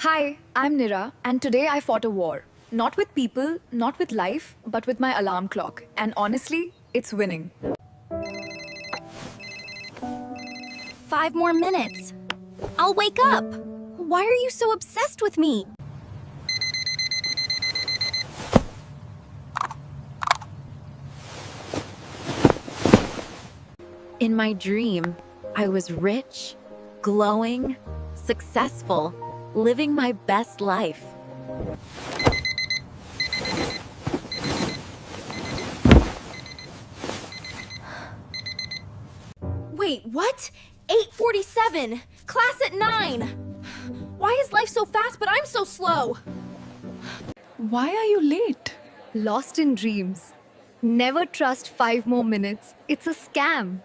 Hi, I'm Nira, and today I fought a war. Not with people, not with life, but with my alarm clock. And honestly, it's winning. 5 more minutes. I'll wake up. Why are you so obsessed with me? In my dream, I was rich, glowing, successful, living my best life. Wait, what? 8:47. Class at 9. Why is life so fast but I'm so slow? Why are you late? Lost in dreams. Never trust 5 more minutes. It's a scam.